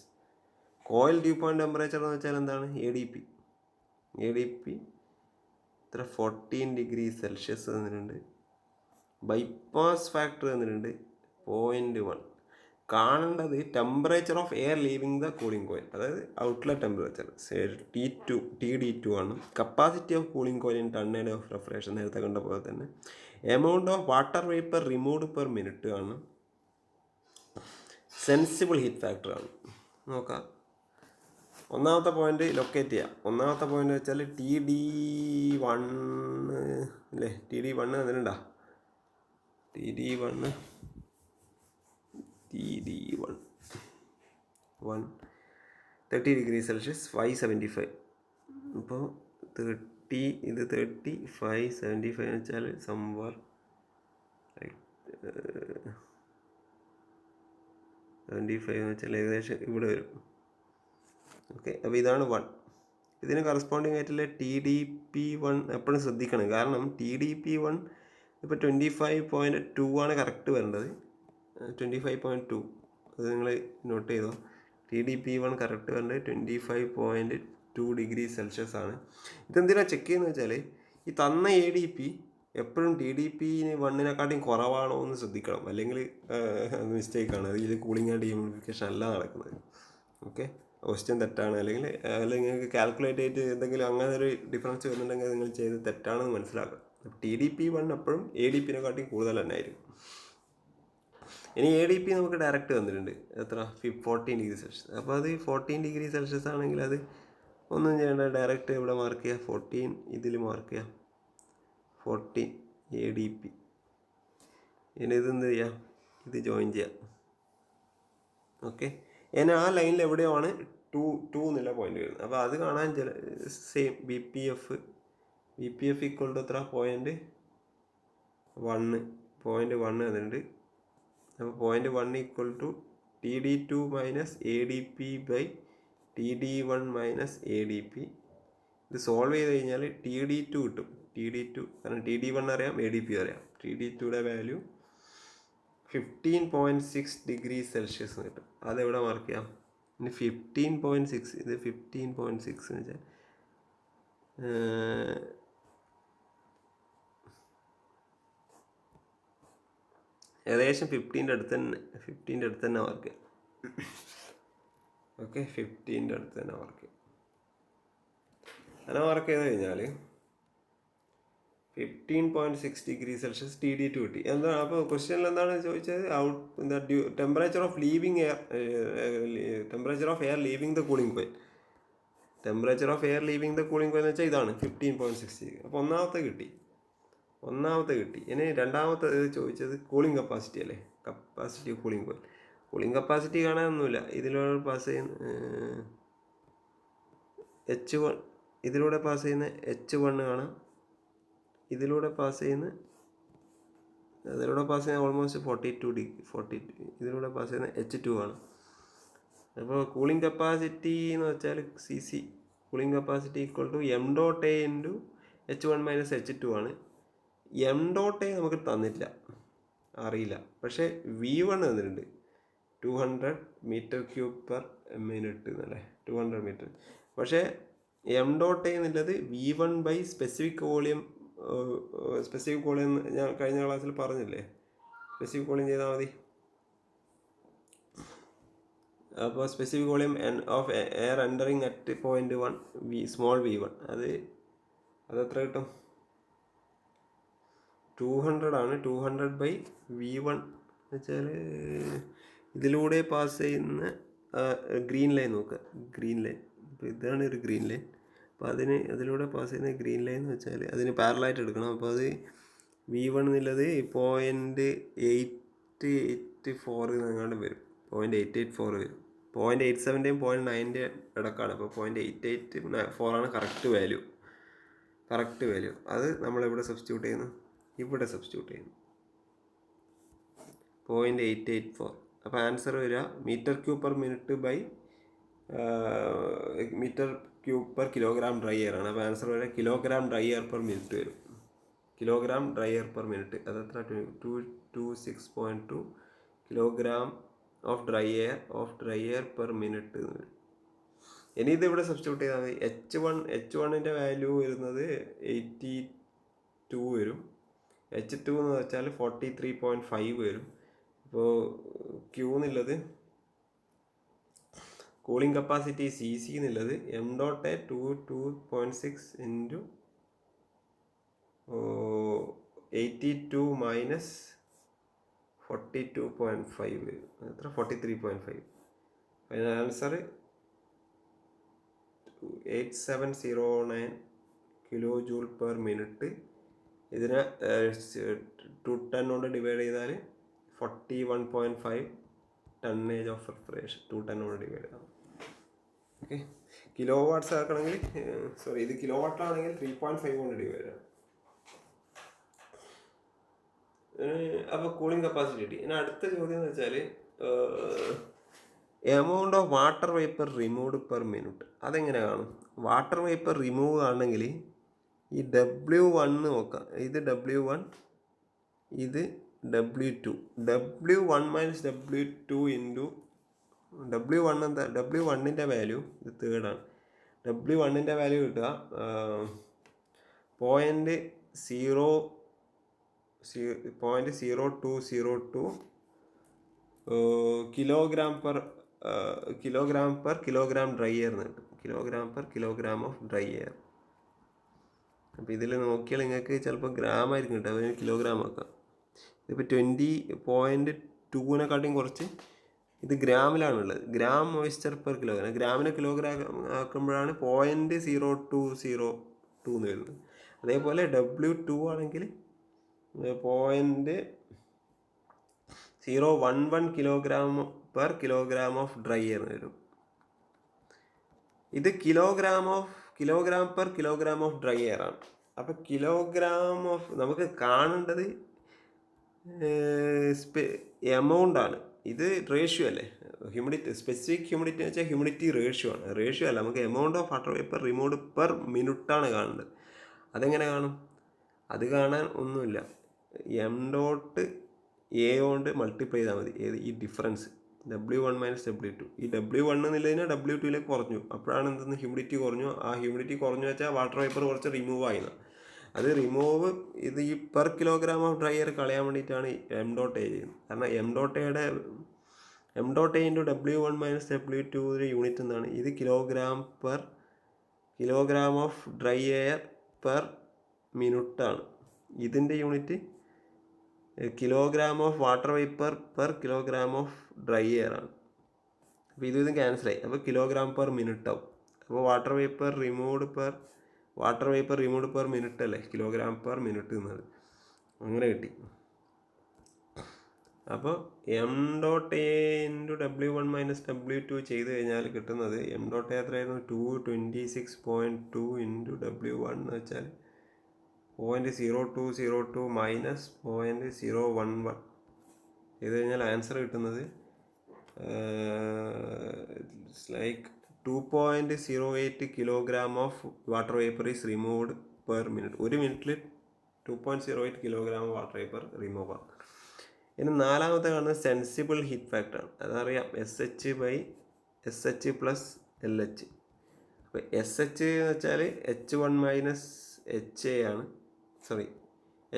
Coil due point temperature എന്ന് വെച്ചാൽ എന്താണ്, ADP ഇത്ര 14°C തന്നിട്ടുണ്ട്. ബൈപ്പാസ് ഫാക്ടർ തന്നിട്ടുണ്ട് 0.1. കാണേണ്ടത് temperature of air living the cooling coil, അതായത് ഔട്ട്ലെറ്റ് ടെമ്പറേച്ചർ TD2 ആണ്. Capacity of cooling coil in tonnage of refrigeration, നേരത്തെ കണ്ട പോലെ തന്നെ. Amount of water vapour removed per minute ആണ്. സെൻസിബിൾ ഹീറ്റ് ഫാക്ടർ ആണ്. നോക്കാം, ഒന്നാമത്തെ പോയിന്റ് ലൊക്കേറ്റ് ചെയ്യാം. ഒന്നാമത്തെ പോയിന്റ് വെച്ചാൽ TD1 അല്ലേ, TD1 അതിനുണ്ടാ, TD1 30°C 575. അപ്പോൾ 30, ഇത് 30, 575 എന്ന് വെച്ചാൽ സംവാർ 75 എന്ന് വെച്ചാൽ ഏകദേശം ഇവിടെ വരും. ഓക്കെ, അപ്പോൾ ഇതാണ് 1. ഇതിന് കറസ്പോണ്ടിങ് ആയിട്ടുള്ള TDP1 എപ്പോഴും ശ്രദ്ധിക്കണം. കാരണം TDP1 ഇപ്പോൾ 25.2 ആണ് കറക്റ്റ് വരേണ്ടത്, 25.2. അത് നിങ്ങൾ നോട്ട് ചെയ്തോ. TDP1 കറക്റ്റ് വരേണ്ടത് 25.2°C ആണ്. ഇതെന്തിനാണ് ചെക്ക് ചെയ്യുന്നത് വെച്ചാൽ ഈ തന്ന ADP എപ്പോഴും TDP1 കുറവാണോ എന്ന് ശ്രദ്ധിക്കണം, അല്ലെങ്കിൽ മിസ്റ്റേക്കാണ്. അതിൽ കൂളിംഗ് ആൻഡ് ഡീഹ്യൂമിഡിഫിക്കേഷൻ അല്ല നടക്കുന്നത്. ഓക്കെ, ക്വസ്റ്റ്യൻ തെറ്റാണ്, അല്ലെങ്കിൽ നിങ്ങൾക്ക് കാൽക്കുലേറ്റ് ചെയ്തിട്ട് എന്തെങ്കിലും അങ്ങനെ ഒരു ഡിഫറൻസ് വരുന്നുണ്ടെങ്കിൽ നിങ്ങൾ ചെയ്ത് തെറ്റാണെന്ന് മനസ്സിലാക്കുക. TDP1 എപ്പോഴും ADP-നെക്കാട്ടിയും കൂടുതൽ തന്നെ ആയിരിക്കും. ഇനി ADP നമുക്ക് ഡയറക്റ്റ് വന്നിട്ടുണ്ട്, എത്ര 14 ഡിഗ്രി സെൽഷ്യസ്. അപ്പോൾ അത് 14 ഡിഗ്രി സെൽഷ്യസ് ആണെങ്കിൽ അത് ഒന്നും ചെയ്യേണ്ട, ഡയറക്റ്റ് ഇവിടെ മാർക്ക് ചെയ്യുക, 14 ഇതിൽ മാർക്ക് ചെയ്യുക, 14 ADP. ഇനി ഇതെന്ത് ചെയ്യുക, ഇത് ജോയിൻ ചെയ്യാം. ഓക്കെ, ഇനി ആ ലൈനിൽ എവിടെയാണ് 2 എന്നുള്ള പോയിന്റ് വരുന്നത്. അപ്പോൾ അത് കാണാൻ സെയിം BPF ഈക്വൾ ടു എത്ര, 0.1 വന്നിട്ടുണ്ട്. അപ്പോൾ 0.1 equal to TD2 minus ADP by TD1 minus ADP. ഇത് സോൾവ് ചെയ്ത് കഴിഞ്ഞാൽ TD2 കിട്ടും. TD2 കാരണം TD1 അറിയാം, ADP അറിയാം. TD2യുടെ വാല്യൂ 15.6 ഡിഗ്രി സെൽഷ്യസ് കിട്ടും. അതെവിടെ മാർക്ക് ചെയ്യാം? ഇനി 15.6, ഇത് 15.6 എന്ന് വെച്ചാൽ ഏകദേശം 15ൻ്റെ അടുത്ത് തന്നെ മാർക്ക് ചെയ്യാം. ഓക്കെ, 15ൻ്റെ അടുത്ത് തന്നെ മാർക്ക് ചെയ്യാം. അങ്ങനെ മാർക്ക് ചെയ്ത് കഴിഞ്ഞാൽ 15.6 ഡിഗ്രി സെൽഷ്യസ് TD2 കിട്ടി. എന്താണ് അപ്പോൾ ക്വസ്റ്റ്യനിൽ എന്താണ് ചോദിച്ചത്? Temperature of air living the cooling coil. Temperature of air living the cooling coil എന്ന് വെച്ചാൽ ഇതാണ് 15.6. അപ്പോൾ ഒന്നാമത്തെ കിട്ടി. ഇനി രണ്ടാമത്തെ ചോദിച്ചത് കൂളിംഗ് കപ്പാസിറ്റി അല്ലേ, capacity of cooling coil. Cooling capacity കാണാനൊന്നുമില്ല. ഇതിലൂടെ പാസ് ചെയ്യുന്ന H1, ഇതിലൂടെ പാസ് ചെയ്യുന്ന H1 കാണാം. ഇതിലൂടെ പാസ് ചെയ്യുന്ന ഓൾമോസ്റ്റ് 42. ഇതിലൂടെ പാസ് ചെയ്യുന്ന H2 ആണ്. അപ്പോൾ കൂളിംഗ് കപ്പാസിറ്റി എന്ന് വെച്ചാൽ CC, cooling capacity equal to m.A into H1 minus H2 ആണ്. m.A നമുക്ക് തന്നിട്ടില്ല, അറിയില്ല. പക്ഷേ V1 തന്നിട്ടുണ്ട്, 200 മീറ്റർ ക്യൂബ് പെർ മിനിറ്റ് എന്നല്ലേ, 200 മീറ്റർ. പക്ഷേ m.A എന്നുള്ളത് V1 ബൈ സ്പെസിഫിക് വോളിയം ഞാൻ കഴിഞ്ഞ ക്ലാസ്സിൽ പറഞ്ഞില്ലേ, സ്പെസിഫിക് വോളിയം ചെയ്താൽ മതി. അപ്പോൾ specific volume of air entering at 0.1 small v1, അതെത്ര കിട്ടും? 200 ആണ്. 200 ബൈ V1 എന്ന് വെച്ചാൽ ഇതിലൂടെ പാസ് ചെയ്യുന്ന ഗ്രീൻ ലൈൻ നോക്കുക, ഗ്രീൻ ലൈൻ. അപ്പോൾ ഇതാണ് ഒരു ഗ്രീൻ ലൈൻ. അപ്പോൾ അതിലൂടെ പാസ് ചെയ്യുന്ന ഗ്രീൻ ലൈൻ എന്ന് വെച്ചാൽ അതിന് പാരലായിട്ട് എടുക്കണം. അപ്പോൾ അത് V1 എന്നുള്ളത് 0.884 എന്നെങ്ങാണ്ട് വരും, 0.884 വരും. 0.87ൻ്റെയും 0.9ൻ്റെയും ഇടക്കാണ്. അപ്പോൾ 0.884 ആണ് കറക്റ്റ് വാല്യൂ. അത് നമ്മളിവിടെ സബ്സ്റ്റിറ്റ്യൂട്ട് ചെയ്യുന്നു, 0.884. അപ്പോൾ ആൻസർ വരിക metre cube per minute by metre cube per kilogram dry air ആണ്. അപ്പോൾ ആൻസർ വരിക kilogram dry air per minute വരും. അതെത്ര? 226.2 kilogram of dry air per minute എന്ന് വരും. ഇനി ഇത് ഇവിടെ സബ്സ്റ്റിറ്റ്യൂട്ട് ചെയ്താൽ മതി. H1ൻ്റെ വാല്യൂ വരുന്നത് 82 വരും. H2 എന്ന് വെച്ചാൽ 43.5 വരും. അപ്പോൾ Q എന്നുള്ളത് കൂളിംഗ് കപ്പാസിറ്റി CC എന്നുള്ളത് m.A 2.6 ഇൻറ്റു 82 മൈനസ് 42.5 വരും. എത്ര? 43.5. അതിന് answer 8709 kilo joule per minute. ഇതിനെ 210 കൊണ്ട് ഡിവൈഡ് ചെയ്താൽ 41.5 ടണ്ണേജ് ഓഫ് റെഫ്രിജറേഷൻ. 210 കൊണ്ട് ഡിവൈഡ് ചെയ്താൽ. ഓക്കെ, കിലോ വാട്ട്സ് ആക്കണമെങ്കിൽ ഇത് കിലോ വാട്ടിലാണെങ്കിൽ 3.5 കൊണ്ട് ഡിവൈഡ് ചെയ്യണം. അപ്പോൾ കൂളിംഗ് കപ്പാസിറ്റി കിട്ടി. ഇനി അടുത്ത ചോദ്യം എന്ന് വെച്ചാൽ amount of water vapour removed per minute. അതെങ്ങനെ കാണും? വാട്ടർ വേപ്പർ റിമൂവ് ആണെങ്കിൽ ഈ W1 നോക്കാം. ഇത് W1, ഇത് W2. W1 minus W2 into W1 എന്താ? W1ൻ്റെ വാല്യൂ ഇത് തേർഡാണ്. W1ൻ്റെ വാല്യൂ കിട്ടുക 0.0202 kilogram per kilogram per kilogram dry air എന്ന് കിട്ടും. Kilogram per kilogram of dry air. അപ്പോൾ ഇതിൽ നോക്കിയാൽ നിങ്ങൾക്ക് ചിലപ്പോൾ ഗ്രാം ആയിരിക്കും കിട്ടുക, അതിന് കിലോഗ്രാം ആക്കാം. ഇതിപ്പോൾ 20.2നെക്കാട്ടിയും കുറച്ച് ഇത് ഗ്രാമിലാണുള്ളത്. Gram moisture per kilogram. ഗ്രാമിനെ കിലോഗ്രാം ആക്കുമ്പോഴാണ് 0.0202 എന്ന് വരുന്നത്. അതേപോലെ W2 ആണെങ്കിൽ 0.011 kilogram per kilogram of dry air വരും. ഇത് kilogram per kilogram of dry air ആണ്. അപ്പോൾ കിലോഗ്രാം ഓഫ് നമുക്ക് കാണേണ്ടത് എമൗണ്ട് ആണ്. ഇത് റേഷ്യോ അല്ലേ, ഹ്യൂമിഡിറ്റി, സ്പെസിഫിക് ഹ്യൂമിഡിറ്റി എന്ന് വെച്ചാൽ ഹ്യൂമിഡിറ്റി റേഷ്യോ ആണ്. റേഷ്യോ അല്ല, നമുക്ക് amount of water vapour removed per മിനിറ്റാണ് കാണേണ്ടത്. അതെങ്ങനെ കാണും? അത് കാണാൻ ഒന്നുമില്ല, m.a കൊണ്ട് മൾട്ടിപ്ലൈ ചെയ്താൽ മതി. ഈ ഡിഫറൻസ് W1 - W2. ഈ W1 എന്നുള്ളതിനെ W2ലേക്ക് കുറഞ്ഞു, അപ്പോഴാണ് എന്തെന്ന് ഹ്യൂമിഡിറ്റി കുറഞ്ഞു. ആ ഹ്യൂമിഡിറ്റി കുറഞ്ഞു വെച്ചാൽ വാട്ടർ വേപ്പർ കുറച്ച് റിമൂവ് ആയിരുന്നു. അത് റിമൂവ് ഇത് ഈ per kilogram of dry air കളയാൻ വേണ്ടിയിട്ടാണ് m.a ചെയ്യുന്നത്. കാരണം m.a ഇൻറ്റു W1 - W2 ഒരു യൂണിറ്റ് എന്നാണ്. ഇത് kilogram per kilogram of dry air per മിനിറ്റാണ്. ഇതിൻ്റെ unit kilogram of water vapour per kilogram of dry air ആണ്. അപ്പോൾ ഇതും ക്യാൻസലായി. അപ്പോൾ കിലോഗ്രാം പെർ മിനിറ്റ് ആവും. അപ്പോൾ water vapour removed per minute അല്ലേ, കിലോഗ്രാം പെർ മിനിറ്റ് എന്നത് അങ്ങനെ കിട്ടി. അപ്പോൾ m.a ഇൻറ്റു W1 - W2 ചെയ്ത് കഴിഞ്ഞാൽ കിട്ടുന്നത് m.a എത്രയായിരുന്നു? 226.2 ഇൻറ്റു W1 എന്ന് വെച്ചാൽ 0.0202 മൈനസ് 0.011 ചെയ്ത് കഴിഞ്ഞാൽ ആൻസർ കിട്ടുന്നത് like 2.08 kilogram of water vapour is removed per minute. ഒരു മിനിറ്റിൽ 2.08 കിലോഗ്രാം വാട്ടർ വേപ്പർ റിമൂവ് ആകും. ഇനി നാലാമത്തെ കാണുന്നത് സെൻസിബിൾ ഹീറ്റ് ഫാക്ടറാണ്. അതറിയാം, SH പ്ലസ് LH. അപ്പോൾ SH എന്ന് വെച്ചാൽ H1 മൈനസ് HA ആണ്,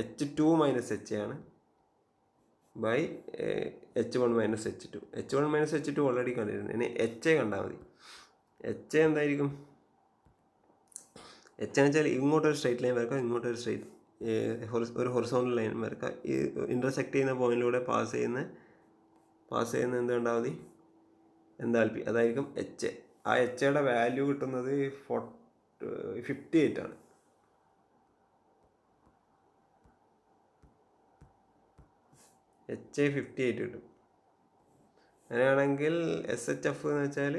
H2 മൈനസ് HA ആണ് by H1 minus H2. H1 minus H2 already കണ്ടിരുന്നു. ഇനി HA കണ്ടാൽ മതി. HA എന്തായിരിക്കും? HA എന്ന് വെച്ചാൽ ഇങ്ങോട്ടൊരു സ്ട്രൈറ്റ് ലൈൻ വരക്കാം, ഇങ്ങോട്ടൊരു ഒരു ഹൊറിസോണ്ടൽ ലൈൻ വരക്കാം. ഈ ഇൻ്റർസെക്ട് ചെയ്യുന്ന പോയിന്റിലൂടെ പാസ് ചെയ്യുന്ന എന്ത് കണ്ടാൽ മതി? എന്താൽപ്പി, അതായിരിക്കും HA. ആ HAയുടെ വാല്യൂ കിട്ടുന്നത് 58 ആണ്. HA 58 കിട്ടും. അങ്ങനെയാണെങ്കിൽ SHF എന്ന് വെച്ചാൽ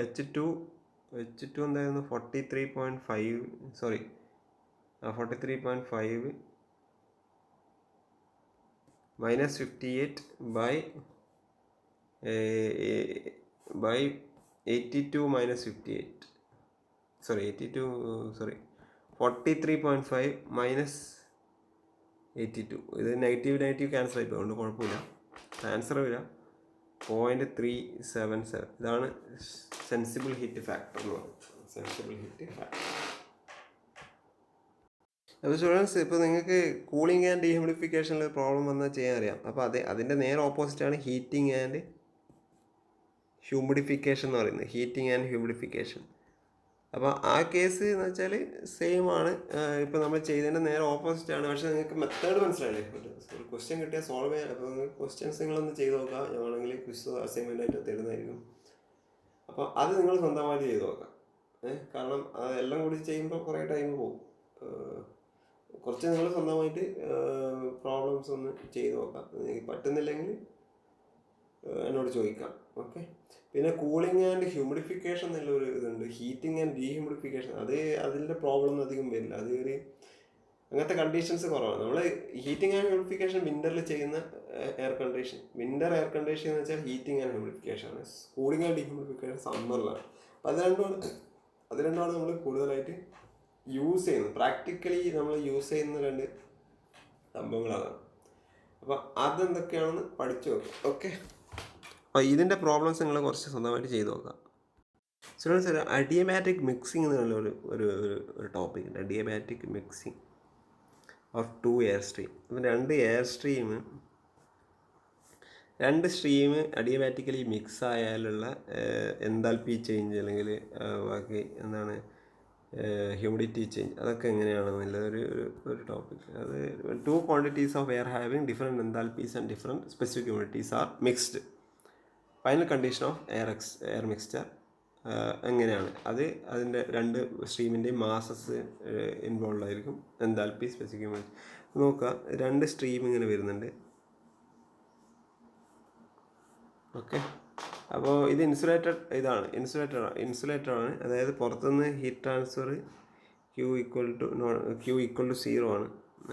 H2 എന്തായിരുന്നു? 43.5 മൈനസ് 58 ബൈ 82 മൈനസ് 58 43.5 മൈനസ് 82. ഇത് നെഗറ്റീവ് ക്യാൻസൽ ആയിപ്പോൾ, അതുകൊണ്ട് കുഴപ്പമില്ല. ആൻസർ വരിക 0.377. ഇതാണ് സെൻസിബിൾ ഹീറ്റ് ഫാക്ടർ എന്ന് പറയുന്നത്. അപ്പോൾ സ്റ്റുഡൻസ്, ഇപ്പോൾ നിങ്ങൾക്ക് കൂളിംഗ് ആൻഡ് ഡീഹ്യൂമിഡിഫിക്കേഷനിൽ പ്രോബ്ലം വന്നാൽ ചെയ്യാൻ അറിയാം. അപ്പോൾ അതിൻ്റെ നേരെ ഓപ്പോസിറ്റാണ് ഹീറ്റിംഗ് ആൻഡ് ഹ്യൂമിഡിഫിക്കേഷൻ എന്ന് പറയുന്നത്. Heating and humidification. അപ്പോൾ ആ കേസ് എന്ന് വെച്ചാൽ സെയിം ആണ്. ഇപ്പോൾ നമ്മൾ ചെയ്തതിൻ്റെ നേരെ ഓപ്പോസിറ്റാണ്. പക്ഷേ നിങ്ങൾക്ക് മെത്തേഡ് മനസ്സിലായില്ലേ? ഒരു ക്വസ്റ്റ്യൻ കിട്ടിയാൽ സോൾവ് ചെയ്യാൻ. അപ്പോൾ ക്വസ്റ്റ്യൻസ് നിങ്ങളൊന്ന് ചെയ്ത് നോക്കാം. ഞാനാണെങ്കിൽ ക്വിസ് അസൈൻമെൻറ്റായിട്ട് തരുന്നതായിരിക്കും. അപ്പോൾ അത് നിങ്ങൾ സ്വന്തമായിട്ട് ചെയ്ത് നോക്കാം. കാരണം അതെല്ലാം കൂടി ചെയ്യുമ്പോൾ കുറേ ടൈം പോകും. കുറച്ച് നിങ്ങൾ സ്വന്തമായിട്ട് പ്രോബ്ലംസ് ഒന്ന് ചെയ്ത് നോക്കാം. പറ്റുന്നില്ലെങ്കിൽ എന്നോട് ചോദിക്കാം. ഓക്കെ. പിന്നെ കൂളിംഗ് ആൻഡ് ഹ്യൂമിഡിഫിക്കേഷൻ എന്നുള്ളൊരു ഇതുണ്ട്. ഹീറ്റിംഗ് ആൻഡ് ഡീഹ്യൂമിഡിഫിക്കേഷൻ, അതിൻ്റെ പ്രോബ്ലം ഒന്നും അധികം വരില്ല. അത് അങ്ങനത്തെ കണ്ടീഷൻസ് കുറവാണ്. നമ്മൾ ഹീറ്റിംഗ് ആൻഡ് ഹ്യൂമിഡിഫിക്കേഷൻ വിൻ്ററിൽ ചെയ്യുന്ന വിൻ്റർ എയർ കണ്ടീഷൻ എന്ന് വെച്ചാൽ ഹീറ്റിംഗ് ആൻഡ് ഹ്യൂമിഡിഫിക്കേഷൻ ആണ്. കൂളിംഗ് ആൻഡ് ഡീഹ്യൂമിഡിഫിക്കേഷൻ സമ്മറിലാണ്. അപ്പോൾ അത് രണ്ടുമാണ് നമ്മൾ കൂടുതലായിട്ട് യൂസ് ചെയ്യുന്നത്. പ്രാക്ടിക്കലി നമ്മൾ യൂസ് ചെയ്യുന്ന രണ്ട് സംഭവങ്ങളാണ്. അപ്പോൾ അതെന്തൊക്കെയാണെന്ന് പഠിച്ചു നോക്കാം. ഓക്കെ. അപ്പോൾ ഇതിൻ്റെ പ്രോബ്ലംസ് നിങ്ങൾ കുറച്ച് സ്വന്തമായിട്ട് ചെയ്ത് നോക്കാം. സ്റ്റുഡൻസ്, ഒരു അഡിയബാറ്റിക് മിക്സിംഗ് എന്നുള്ള ഒരു ടോപ്പിക് ഉണ്ട്. Adiabatic mixing of 2 air stream. ഇപ്പം 2 എയർ സ്ട്രീം രണ്ട് സ്ട്രീം അഡിയബാറ്റിക്കലി മിക്സ് ആയാലുള്ള എൻതാൽപ്പി ചേഞ്ച് അല്ലെങ്കിൽ ബാക്കി എന്താണ് ഹ്യൂമിഡിറ്റി ചേഞ്ച് അതൊക്കെ എങ്ങനെയാണെന്നുള്ള ഒരു ടോപ്പിക്. അത് two quantities of air having different enthalpies and different specific humidities are mixed. Final condition of air mixture എങ്ങനെയാണ് അത് അതിൻ്റെ രണ്ട് സ്ട്രീമിൻ്റെയും മാസസ് ഇൻവോൾവ് ആയിരിക്കും. എൻതാൽപ്പി സ്പെസിഫിക് ഹ്യൂമിഡിറ്റി നോക്കുക. രണ്ട് സ്ട്രീം ഇങ്ങനെ വരുന്നുണ്ട്. ഓക്കെ, അപ്പോൾ ഇത് ഇൻസുലേറ്ററാണ്. അതായത് പുറത്തുനിന്ന് heat transfer Q equal to 0 ആണ്.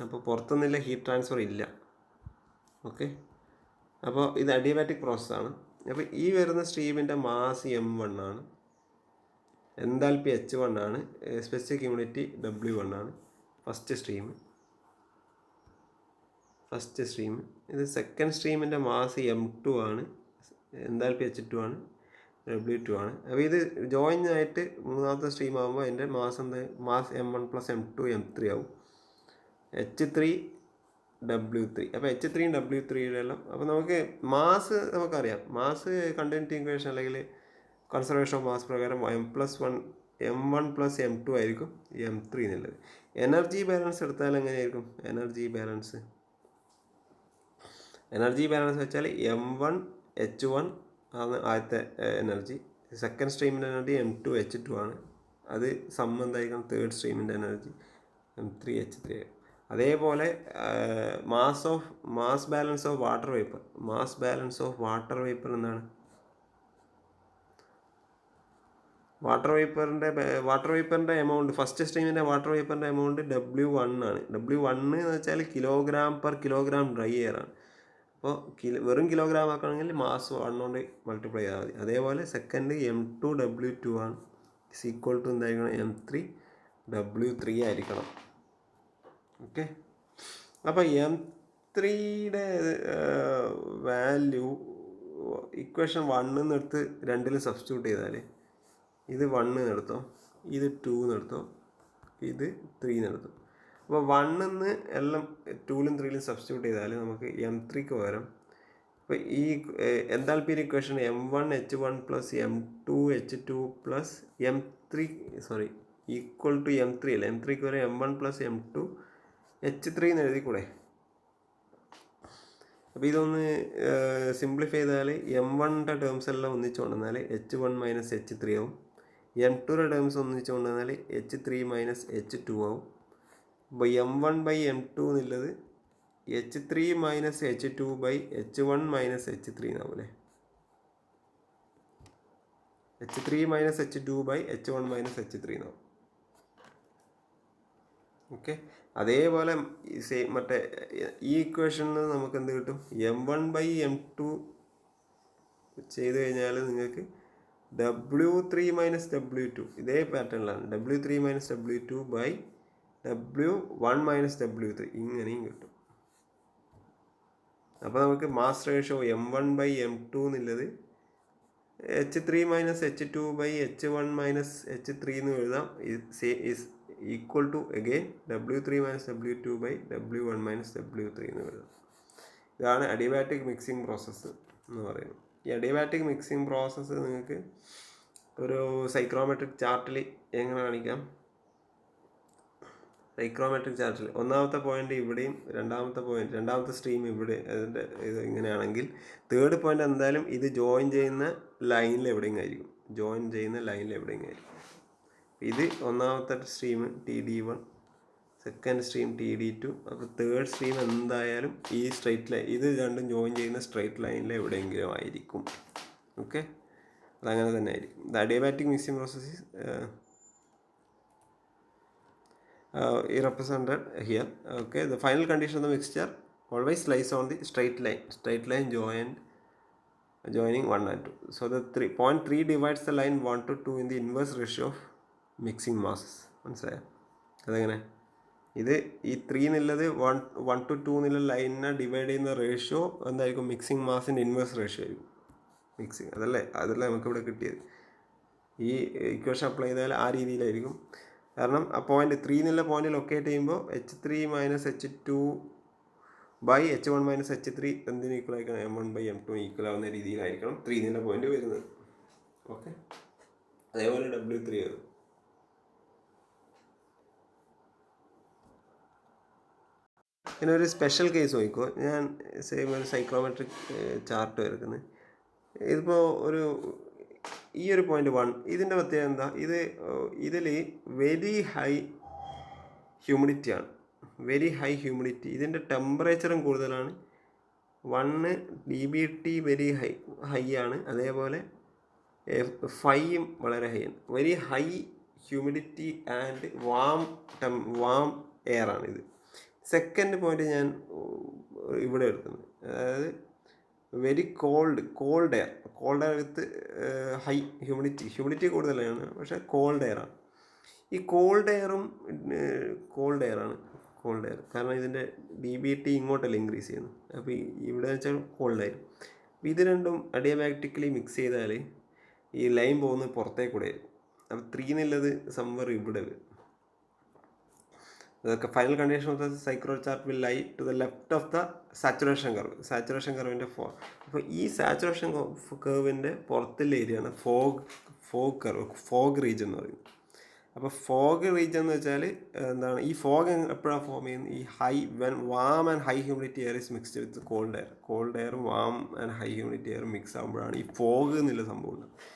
അപ്പോൾ പുറത്തുനിന്നില്ല ഹീറ്റ് ട്രാൻസ്ഫർ ഇല്ല. ഓക്കെ, അപ്പോൾ ഇത് അഡിയബാറ്റിക് പ്രോസസ്സാണ്. അപ്പോൾ ഈ വരുന്ന സ്ട്രീമിൻ്റെ മാസ് M1 ആണ്, എൻതാൽപ്പി H1 ആണ്, സ്പെസിഫിക് ഹ്യൂമിഡിറ്റി W1 ആണ്. First stream. ഇത് സെക്കൻഡ് സ്ട്രീമിൻ്റെ മാസ് M2 ആണ്, എൻതാൽപ്പി H2 ആണ്, W2 ആണ്. അപ്പോൾ ഇത് ജോയിൻ ആയിട്ട് മൂന്നാമത്തെ സ്ട്രീം ആകുമ്പോൾ അതിൻ്റെ മാസ് M1 + M2 M3 ആവും. H3 W3. അപ്പോൾ H3 W3 എല്ലാം. അപ്പോൾ നമുക്ക് മാസ് നമുക്കറിയാം. മാസ് കണ്ടിന്യൂറ്റി ഇക്വേഷൻ അല്ലെങ്കിൽ കൺസർവേഷൻ ഓഫ് മാസ് പ്രകാരം M1 + M2 ആയിരിക്കും M3 എന്നുള്ളത്. എനർജി ബാലൻസ് എടുത്താൽ എങ്ങനെയായിരിക്കും? എനർജി ബാലൻസ് വെച്ചാൽ M1 H1 ആണ് ആദ്യത്തെ energy. Second സ്ട്രീമിൻ്റെ energy M2 H2 ആണ്. അത് എന്തായിരിക്കും? തേർഡ് സ്ട്രീമിൻ്റെ എനർജി M3 H3. അതേപോലെ mass balance of water vapour എന്താണ്? വാട്ടർ വേപ്പറിൻ്റെ എമൗണ്ട്, ഫസ്റ്റ് സ്ട്രീമിൻ്റെ വാട്ടർ വേപ്പറിൻ്റെ എമൗണ്ട് W1 ആണ്. W1 എന്ന് വെച്ചാൽ kg/kg ഡ്രൈ എയർ ആണ്. അപ്പോൾ വെറും കിലോഗ്രാം ആക്കണമെങ്കിൽ മാസ് 1 കൊണ്ട് മൾട്ടിപ്ലൈ ചെയ്താൽ മതി. അതേപോലെ സെക്കൻഡ് M2 W2 ആണ്, ഈക്വൽ ടു എന്തായിരിക്കണം? M3 W3 ആയിരിക്കണം. ഓക്കെ, അപ്പോൾ M3യുടെ വാല്യൂ ഇക്വേഷൻ 1 എടുത്ത് 2 സബ്സ്റ്റിറ്റ്യൂട്ട് ചെയ്താൽ ഇത് 1 എടുത്തോ, ഇത് 2 എടുത്തോ, ഇത് 3 എടുത്തോ. അപ്പോൾ 1 എല്ലാം 2ലും 3ലും സബ്സ്റ്റിറ്റ്യൂട്ട് ചെയ്താൽ നമുക്ക് M3ക്ക് പകരം ഇപ്പോൾ ഈ enthalpy equation M1 H1 + M2 H2 + M3 equal to M3 അല്ല. M3ക്ക് വരെ M1 + M2 H3 എന്ന് എഴുതിക്കൂടെ? അപ്പോൾ ഇതൊന്ന് സിംപ്ലിഫൈ ചെയ്താൽ M1ൻ്റെ ടേംസ് എല്ലാം ഒന്നിച്ചു കൊണ്ടുവന്നാൽ H1 - H3 ആവും. M2യുടെ ടേംസ് ഒന്നിച്ചു കൊണ്ടുവന്നാൽ H3 - H2 ആവും. അപ്പോൾ M1/M2 എന്നുള്ളത് H3 - H2/H1 - H3 എന്നാവൂലേ? H3 - H2/H1 - H3 എന്നാവും. ഓക്കെ, അതേപോലെ മറ്റേ ഈ ഇക്വേഷനിൽ നിന്ന് നമുക്ക് എന്ത് കിട്ടും? M1/M2 ചെയ്ത് കഴിഞ്ഞാൽ നിങ്ങൾക്ക് W3 - W2 ഇതേ പാറ്റേണിലാണ്. W3 - W2/W1 - W3 ഇങ്ങനെയും കിട്ടും. അപ്പോൾ നമുക്ക് മാസ് റേഷ്യോ M1/M2 എന്നുള്ളത് H3 - H2/H1 - H3 എന്ന് എഴുതാം. Is equal to again W3 - W2/W1 - W3 എന്ന് എഴുതാം. ഇതാണ് അഡിയബാറ്റിക് മിക്സിംഗ് പ്രോസസ്സ് എന്ന് പറയുന്നത്. ഈ അഡിയബാറ്റിക് മിക്സിംഗ് പ്രോസസ്സ് നിങ്ങൾക്ക് ഒരു സൈക്രോമെട്രിക് ചാർട്ടിൽ എങ്ങനെ കാണിക്കാം? സൈക്രോമെട്രിക് ചാർട്ടിൽ ഒന്നാമത്തെ പോയിന്റ് ഇവിടെയും രണ്ടാമത്തെ സ്ട്രീം ഇവിടെ, അതിൻ്റെ ഇത് ഇങ്ങനെയാണെങ്കിൽ തേർഡ് പോയിന്റ് എന്തായാലും ഇത് ജോയിൻ ചെയ്യുന്ന ലൈനിൽ എവിടെയെങ്കിലും ആയിരിക്കും. ഇത് ഒന്നാമത്തെ stream TD1, second stream TD2. അപ്പോൾ തേർഡ് സ്ട്രീം എന്തായാലും ഈ സ്ട്രെയിറ്റ് ലൈൻ, ഇത് രണ്ടും ജോയിൻ ചെയ്യുന്ന സ്ട്രെയിറ്റ് ലൈനിൽ എവിടെയെങ്കിലും ആയിരിക്കും. ഓക്കെ, അതങ്ങനെ തന്നെ ആയിരിക്കും. The adiabatic mixing process represented here. Okay, the final condition of the mixture always lies on the straight line joining 1 and 2. So the point 3 divides the line 1 to 2 in the inverse ratio of mixing masses. മനസ്സിലായോ? അതെങ്ങനെ? ഇത് ഈ 3 എന്നുള്ളത് 1 to 2 എന്നുള്ള ലൈനിനെ divide ചെയ്യുന്ന ratio എന്തായിരിക്കും? Mixing മാസിൻ്റെ inverse ratio ആയിരിക്കും. അതല്ലേ നമുക്കിവിടെ കിട്ടിയത്. ഈ ഇക്വേഷൻ അപ്ലൈ ചെയ്താൽ ആ രീതിയിലായിരിക്കും. കാരണം ആ പോയിന്റ് 3 എന്നുള്ള പോയിന്റ് ലൊക്കേറ്റ് ചെയ്യുമ്പോൾ H3 - H2 by H1 minus H3 എന്തിന് ഈക്വൽ ആയിരിക്കണം? M1/M2 ഈക്വൽ ആവുന്ന രീതിയിലായിരിക്കണം 3 എന്നുള്ള പോയിന്റ് വരുന്നത്. ഓക്കെ, അതേപോലെ W3 വരും. ഇങ്ങനെ ഒരു സ്പെഷ്യൽ കേസ് നോക്കിക്കോ. ഞാൻ സെയിം ഒരു സൈക്ലോമെട്രിക് ചാർട്ട് വരക്കുന്നത്. ഇതിപ്പോൾ ഈ ഒരു പോയിന്റ് 1, ഇതിൻ്റെ പ്രത്യേകത എന്താ? ഇതിൽ വെരി ഹൈ ഹ്യൂമിഡിറ്റിയാണ്. വെരി ഹൈ ഹ്യൂമിഡിറ്റി, ഇതിൻ്റെ ടെമ്പറേച്ചറും കൂടുതലാണ്. 1 dBT വെരി ഹൈ ആണ്. അതേപോലെ 5 വളരെ ഹൈ ആണ്. Very high humidity and warm air ആണ് ഇത്. സെക്കൻഡ് പോയിന്റ് ഞാൻ ഇവിടെ എടുക്കുന്നത്, അതായത് very called air with high humidity കൂടുതലാണ്, പക്ഷേ കോൾഡ് എയർ ആണ്. ഈ കോൾഡ് എയറാണ് കാരണം ഇതിൻ്റെ DBT ഇങ്ങോട്ടല്ല ഇൻക്രീസ് ചെയ്യുന്നത്. അപ്പോൾ ഇവിടെ വെച്ചാൽ കോൾഡ് എയർ. ഇത് രണ്ടും അഡിയാബാറ്റിക്കലി മിക്സ് ചെയ്താൽ ഈ ലൈൻ പോകുന്നത് പുറത്തേക്ക് കൂടെ ആയിരിക്കും. അപ്പോൾ 3 എന്നുള്ളത് സംവർ ഇവിടെ വരും. The final condition of the cyclone chart will lie to the left of the saturation curve. Saturation കർവിൻ്റെ അപ്പോൾ ഈ സാച്ചുറേഷൻ കർവിൻ്റെ പുറത്തുള്ള ഏരിയയാണ് ഫോഗ് റീജൻ എന്ന് പറയുന്നത്. അപ്പോൾ ഫോഗ് റീജൻ എന്ന് വെച്ചാൽ എന്താണ്? ഈ ഫോഗ് എപ്പോഴാണ് ഫോം ചെയ്യുന്നത്? ഈ warm and high humidity air is mixed with called air warm and high humidity air mix ആകുമ്പോഴാണ് ഈ ഫോഗ് എന്നുള്ള സംഭവം ഉണ്ടാകുന്നത്.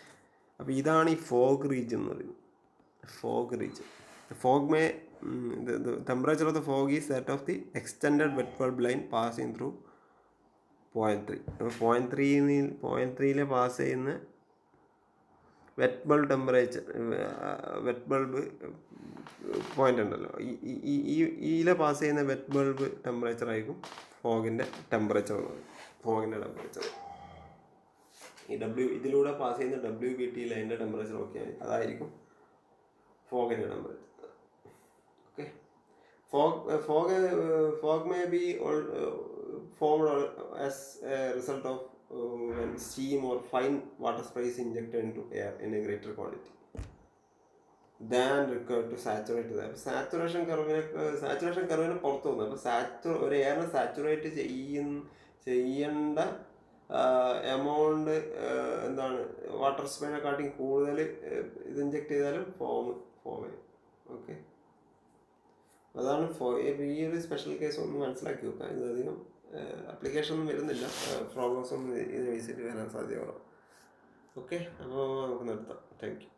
അപ്പോൾ ഇതാണ് ഈ ഫോഗ് റീജൻ എന്ന് പറയുന്നത്. The temperature of the fog is that of the extended wet bulb line passing through point 3. അപ്പോൾ point 3 പാസ് ചെയ്യുന്ന wet bulb temperature, wet bulb point ഉണ്ടല്ലോ, ഇതിലെ പാസ് ചെയ്യുന്ന വെറ്റ് ബൾബ് ടെമ്പറേച്ചർ ആയിരിക്കും ഫോഗിൻ്റെ ടെമ്പറേച്ചർ. ഈ ഇതിലൂടെ പാസ് ചെയ്യുന്ന WBT ലൈനിൻ്റെ ടെമ്പറേച്ചർ നോക്കിയാൽ അതായിരിക്കും ഫോഗിൻ്റെ temperature. Okay. Fog may be formed as a result of when steam or fine water spray is injected into air in a greater quantity than required to saturate the air. Saturation കർവിന് പുറത്തു പോകുന്നത്. അപ്പോൾ ഒരു എയറിനെ saturate ചെയ്യേണ്ട amount എന്താണ്? Water സ്പ്രേനെക്കാട്ടിയും കൂടുതൽ ഇത് inject ചെയ്താലും ഫോം വരും. ഓക്കെ, അതാണ് ഈ ഒരു സ്പെഷ്യൽ കേസ് ഒന്ന് മനസ്സിലാക്കി വെക്കാം. ഇതധികം അപ്ലിക്കേഷൻ ഒന്നും വരുന്നില്ല, പ്രോബ്ലംസ് ഒന്നും ഇതിന് ബേസിൽ വരാൻ സാധ്യത കുറവാണ്. ഓക്കെ, അപ്പോൾ നമുക്ക് നിർത്താം. Thank you.